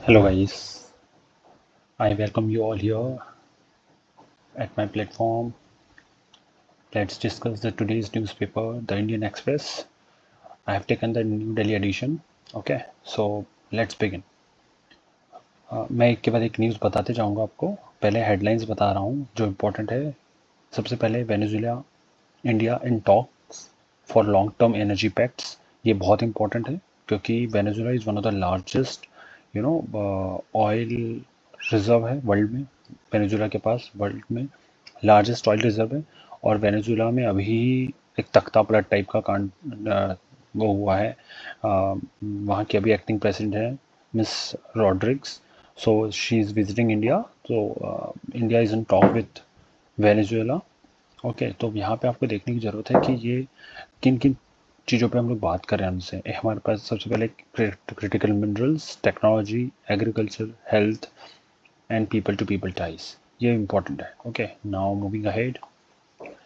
Hello guys, I welcome you all here at my platform. Let's discuss the today's newspaper, the Indian Express. I have taken the New Delhi edition. Okay, so let's begin. मैं एक के बाद एक news बताते जाऊंगा आपको. पहले headlines बता रहा हूँ जो इम्पोर्टेंट है. सबसे पहले Venezuela India in talks for long term energy pacts. ये बहुत इंपॉर्टेंट है क्योंकि Venezuela is one of the largest oil reserve है वर्ल्ड में. वेनेजुएला के पास वर्ल्ड में लार्जेस्ट ऑयल रिजर्व है और वेनेजुएला में अभी एक तख्ता पलट टाइप का कांड वो हुआ है. वहाँ की अभी एक्टिंग प्रेसिडेंट है miss Rodriguez. So she is visiting India. तो India is in talk with Venezuela. Okay, तो यहाँ पे आपको देखने की ज़रूरत है कि ये किन किन चीज़ों पे हम लोग बात कर रहे हैं उनसे. हमारे पास सबसे पहले critical minerals, technology, agriculture, health and people to people ties. ये इम्पोर्टेंट है. Okay, now moving ahead.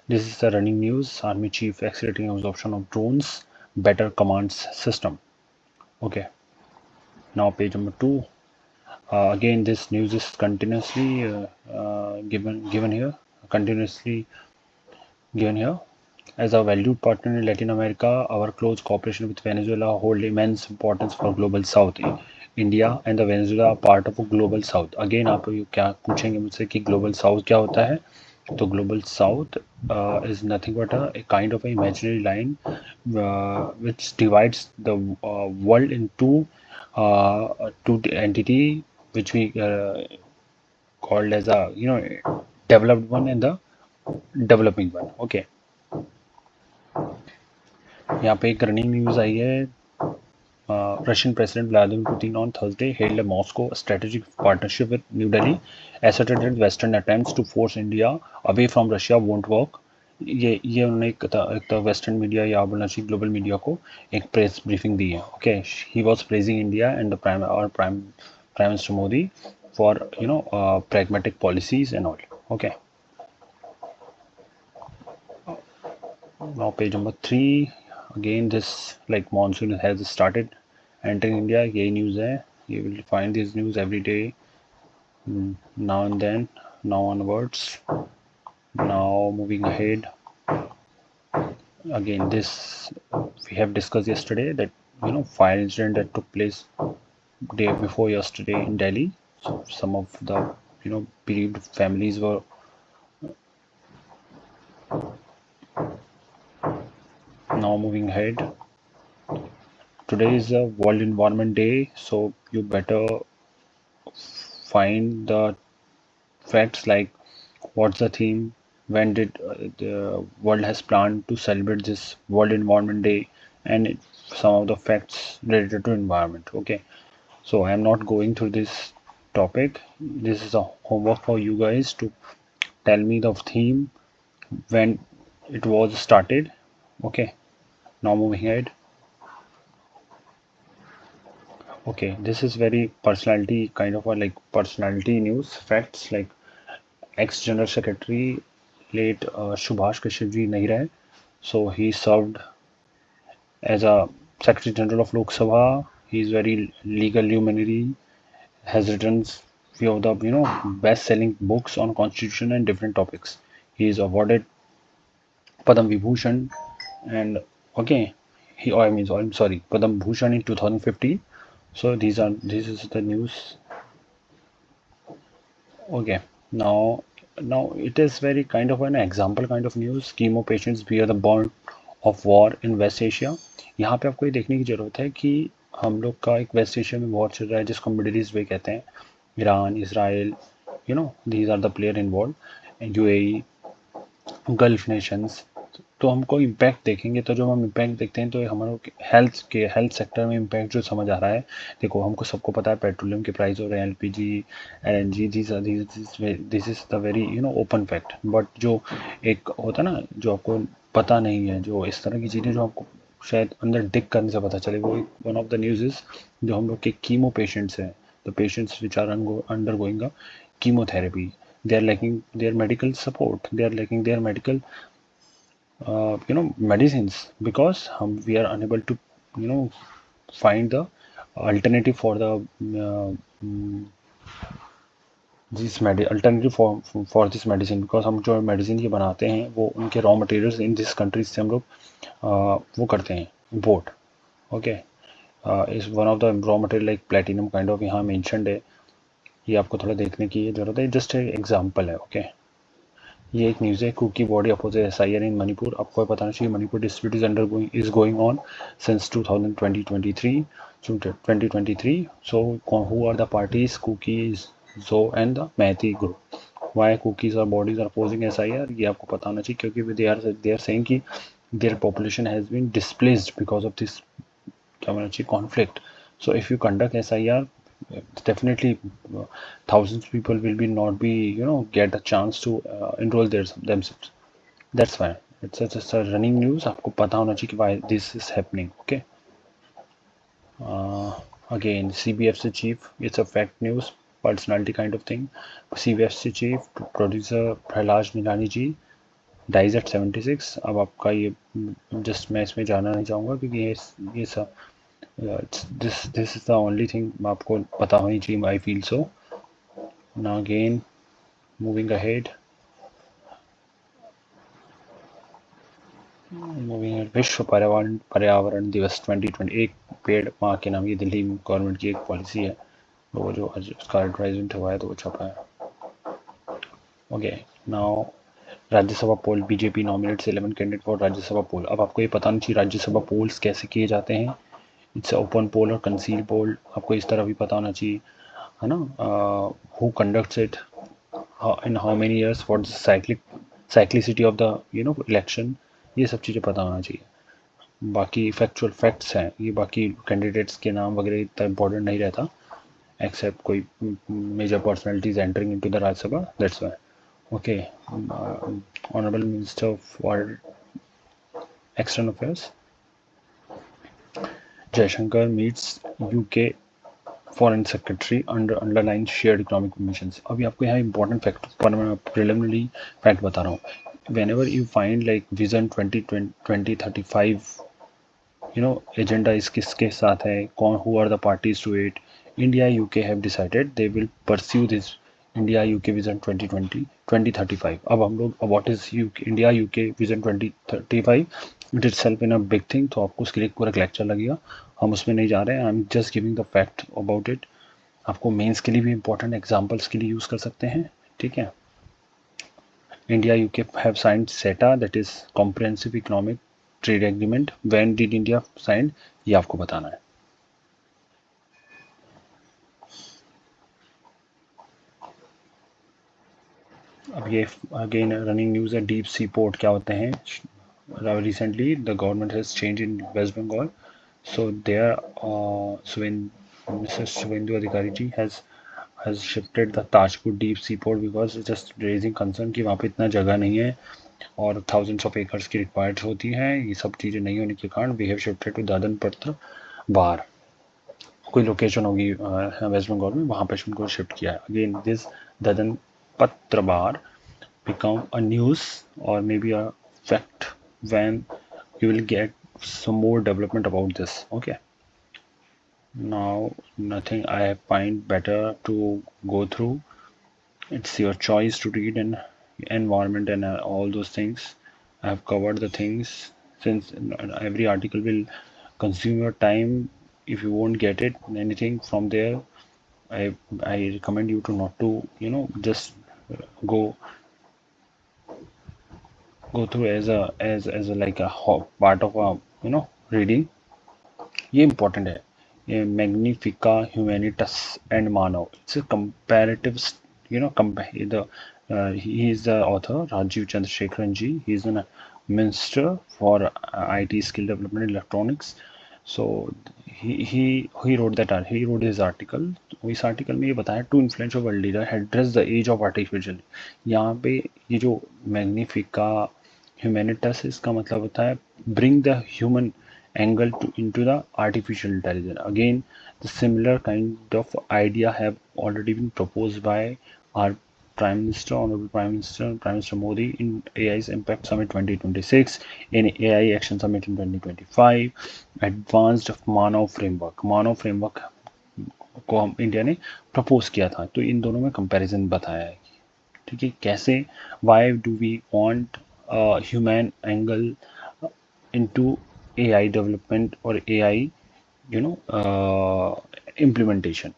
This is the running news. Army chief accelerating absorption of drones, better commands system. Okay. Now page number 2. Again, this news is continuously given here. Continuously given here. As a valued partner in Latin America, our close cooperation with Venezuela hold immense importance for global South. India and the Venezuela are part of a global South. Again, आप क्या पूछेंगे मुझसे कि global South क्या होता है? तो global south is nothing but a kind of an imaginary line which divides the world into two entity which we called as a developed one and the developing one. Okay, यहाँ पे एक running news आई है. Russian President Vladimir Putin on Thursday hailed a Moscow strategic partnership with New Delhi, asserted that Western attempts to force India away from Russia won't work. ये उन्होंने एक western media या बोलना चाहिए ग्लोबल मीडिया को एक press briefing दी है. Okay, he was praising India and the prime minister Modi for pragmatic policies and all. Okay, now page number 3. Again, this like monsoon has started entering India. यही news है. You will find this news every day, now and then, now onwards. Now moving ahead. Again, this we have discussed yesterday that fire incident that took place day before yesterday in Delhi. So some of the bereaved families were. Now moving ahead. Today is a World Environment Day, so you better find the facts like what's the theme, when did the world has planned to celebrate this World Environment Day, and some of the facts related to environment. Okay, so I am not going through this topic. This is a homework for you guys to tell me the theme when it was started. Okay, now moving ahead. Okay, this is very personality kind of a like personality news facts like ex general secretary late Subhash Kashyap ji nahi rahe, so he served as a secretary general of Lok Sabha. He is very legal luminary, has written few of the best selling books on constitution and different topics. He is awarded Padam Vibhushan and okay, I'm sorry, Padam Bhushan in 2015. So this is the news. Okay, now it is very kind of an example kind of news. Chemo patients bear the burden of war in West Asia. यहाँ पे आपको ये देखने की ज़रूरत है कि हम लोग का एक वेस्ट एशिया में वॉर चल रहा है जिसको मिडिल ईस्ट वे कहते हैं. Iran, Israel, these are the player involve. UAE, gulf nations. तो हमको इम्पैक्ट देखेंगे तो जब हम इम्पैक्ट देखते हैं तो हमारे हेल्थ सेक्टर में इम्पैक्ट जो समझ आ रहा है. देखो, हमको सबको पता है पेट्रोलियम के प्राइस हो रहे हैं, LPG, LNG, this is the very open fact. But जो एक होता है ना जो आपको पता नहीं है, जो इस तरह की चीज़ें जो आपको शायद अंदर दिख करने से पता चले, वो one of the news is जो हम लोग के कीमो पेशेंट्स हैं, the patients which are undergoing a chemotherapy. They are lacking their medical support. They are lacking their medical medicines because we are unable to find the alternative for the this alternative for this medicine, because हम जो medicine ये बनाते हैं वो उनके raw materials in this countries से हम लोग वो करते हैं import. Okay, is one of the raw material like platinum kind of यहाँ मेंशनड है. ये आपको थोड़ा देखने की ज़रूरत है, जस्ट एग्जांपल है. ओके, ये एक न्यूज़ है, कुकी बॉडी अपोजेस एसआईआर इन मणिपुर. आपको बताना चाहिए Manipur dispute is going on since 2023. So who are the parties? Cookies, Zo and the Mehti group. Why cookies or bodies are opposing SIR? ये आपको पता होना चाहिए, क्योंकि they are saying कि their population has been displaced because of this क्या होना चाहिए conflict. So if you conduct SIR, definitely thousands of people will be not be get a chance to enroll themselves. That's why it's just a running news. आपको पता होना चाहिए कि why this is happening. Okay. Again, CBFC chief, it's a fact news, personality kind of thing. CBFC chief producer Prahlad Nirani ji dies at 76. अब आपका ये just मैं इसमें जाना नहीं चाहूँगा, क्योंकि ये सब this is the only thing आपको पता होनी चाहिए. I feel so. Now again, moving ahead. विश्व पर्यावरण दिवस 2020. एक पेड़ माँ के नाम, ये दिल्ली गवर्नमेंट की एक पॉलिसी है, वो जो उसका एडवर्टाइजमेंट हुआ है तो वो छपा है. Okay, now Rajya Sabha poll. BJP nominates 11 candidate for Rajya Sabha poll. अब आपको ये पता नहीं चाहिए राज्यसभा पोल्स कैसे किए जाते हैं. इट्स ओपन पोल और कंसील पोल. आपको इस तरह भी पता होना चाहिए, है ना. Who conducts it, in how many years, what cyclicity of the election. ये सब चीज़ें पता होना चाहिए. बाकी फैक्चुअल फैक्ट्स हैं ये, बाकी कैंडिडेट्स के नाम वगैरह इतना इम्पोर्टेंट नहीं रहता, एक्सेप्ट कोई major personalities entering into the Rajya Sabha. That's why. Okay, honourable minister for external affairs Jaishankar meets UK foreign secretary underline shared economic missions. अभी आपको यहाँ इंपॉर्टेंट फैक्ट पर मैं प्रिलिमिनरी फैक्ट बता रहा हूँ. whenever you find like vision 2035, agenda इस किसके साथ है, कौन, who are the parties to it. India UK have decided they will pursue this India UK vision 2035. अब हम लोग what is India UK vision 2035, it itself in a big thing. तो आपको उसके लिए पूरा लेक्चर लगेगा, हम उसमें नहीं जा रहे हैं. I am just giving the fact about it. आपको मेंस के लिए भी इंपॉर्टेंट एग्जांपल्स के लिए यूज़ कर सकते हैं. ठीक है. India UK have signed CETA, that is Comprehensive Economic Trade Agreement. When did India sign? ये आपको बताना है. अब ये अगेन रनिंग न्यूज़ है. डीप सी पोर्ट क्या होते हैं. Recently the government has changed in West Bengal, so there Mr. Suvendu Adhikari ji has shifted the Tajpur deep sea port because it's just raising concern कि वहाँ पे इतना जगह नहीं है और thousands of acres की रिक्वायर्ड होती हैं. ये सब चीज़ें नहीं होने के कारण वी हैव शिफ्टेड टू दादन पत्र बार. कोई लोकेशन होगी वेस्ट बंगाल में, वहाँ पे उनको शिफ्ट किया है. अगेन दिस दादन पत्र बार become a news or maybe a fact when you will get some more development about this. Okay, now nothing I find better to go through. It's your choice to read and environment and all those things. I have covered the things. Since every article will consume your time, if you won't get it anything from there, I recommend you to not to just go through as a like a part of a reading. ये important है. ये Magnifica Humanitas and Manav. It's a comparative, he is the author Rajiv Chandrasekharan ji. He is a minister for IT skill development and electronics. So he wrote that. He wrote his article. इस article में ये बताया to influential world leader address the age of artificial. यहाँ पे ये जो मैग्निफिका ह्यूमैनिटस, इसका मतलब होता है bring the human angle into the artificial intelligence. Again, the similar kind of idea have already been proposed by our Prime Minister, Honorable Prime Minister Modi in AI's Impact Summit 2026, in AI Action Summit in 2025, Advanced Manav Framework. Manav Framework को हम India ने propose किया था। तो इन दोनों में comparison बताया है, ठीक है, कैसे why do we want human angle into AI development और एआई इम्प्लीमेंटेशन।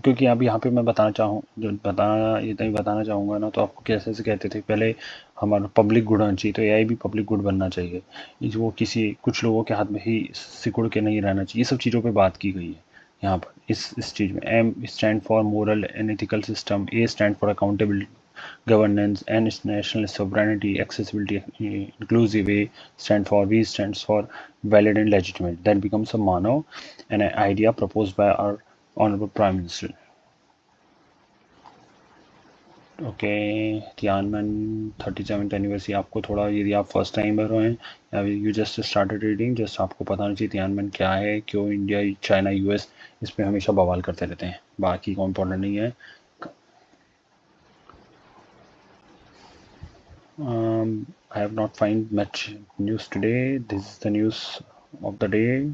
क्योंकि अब यहाँ पे मैं बताना चाहूँ जो बताना इतना ही बताना चाहूँगा ना, तो आपको कैसे से कहते थे पहले हमारा पब्लिक गुड होना चाहिए, तो एआई भी पब्लिक गुड बनना चाहिए। वो किसी कुछ लोगों के हाथ में ही सिकुड़ के नहीं रहना चाहिए। ये सब चीज़ों पे बात की गई है यहाँ पर इस चीज़ में। M stand for moral and ethical system, A stand for accountability governance, and its national sovereignty, accessibility, inclusive. A stand for V stands for valid and legitimate. That becomes a mano, an idea proposed by our honorable prime minister. Okay, Tiananmen 37th anniversary. आपको थोड़ा, यदि आप first timer हैं या you just started reading, just आपको पता नहीं चाहिए तियानमेन क्या है, क्यों इंडिया चाइना यूएस इस पे हमेशा बवाल करते रहते हैं, बाकी को इम्पोर्टेंट नहीं है। I have not find much news today. This is the news of the day.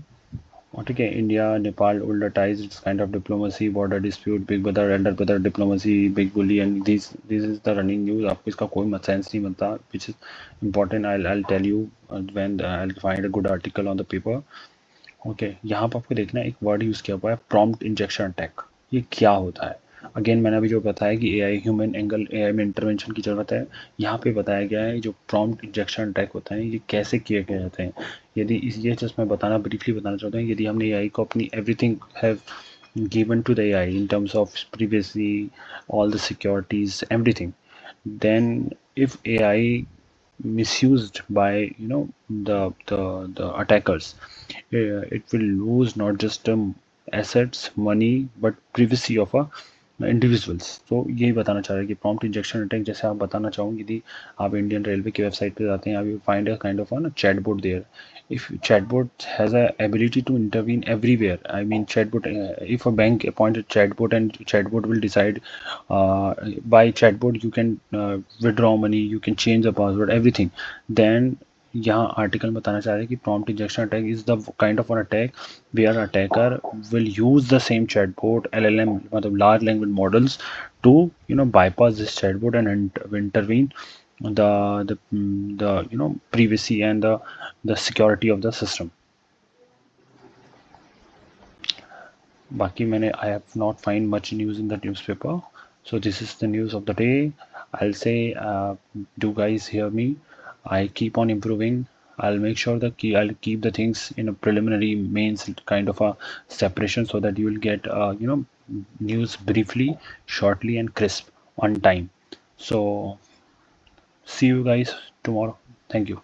Okay, India, Nepal, older ties, it's kind of diplomacy, border dispute, big brother, elder brother diplomacy, big bully, and this is the running news. आपको इसका कोई मत sense नहीं बनता, which is important. I'll tell you when I'll find a good article on the paper. Okay, यहाँ पर आपको देखना है एक वर्ड यूज़ किया हुआ है, प्रॉम्प्ट इंजेक्शन अटैक। ये क्या होता है? अगेन मैंने अभी जो बताया कि एआई ह्यूमन एंगल एआई में इंटरवेंशन की ज़रूरत है। यहाँ पे बताया गया है जो प्रॉम्प्ट इंजेक्शन अटैक होता है ये कैसे किए गए जाते हैं। यदि इस ये जस्ट मैं बताना ब्रीफली बताना चाहता हूँ, यदि हमने एआई को अपनी everything have given to the AI in terms of privacy, all the securities, everything, then if AI misused by the attackers, it will lose not just assets, money, but privacy of a individuals. तो यही बताना चाह रहा है कि prompt injection attack, जैसे आप बताना चाहूँगी, यदि आप इंडियन रेलवे की वेबसाइट पे जाते हैं, आप you find a kind of ना chatbot there. If chatbot has a ability to intervene everywhere, I mean chatbot, if a bank appointed chatbot and chatbot will decide by chatbot you can withdraw money, you can change the password, everything, then यहाँ article बताना चाह रहे हैं कि prompt injection attack is the kind of an attack where attacker will use the same chatbot LLM, मतलब large language models, to bypass this chatbot and intervene the privacy and the security of the system. बाकी मैंने I have not find much news in the newspaper, so this is the news of the day. I'll say, do guys hear me? I keep on improving. I'll make sure that I'll keep the things in a preliminary mains kind of a separation, so that you will get news briefly, shortly, and crisp on time. So see you guys tomorrow. Thank you.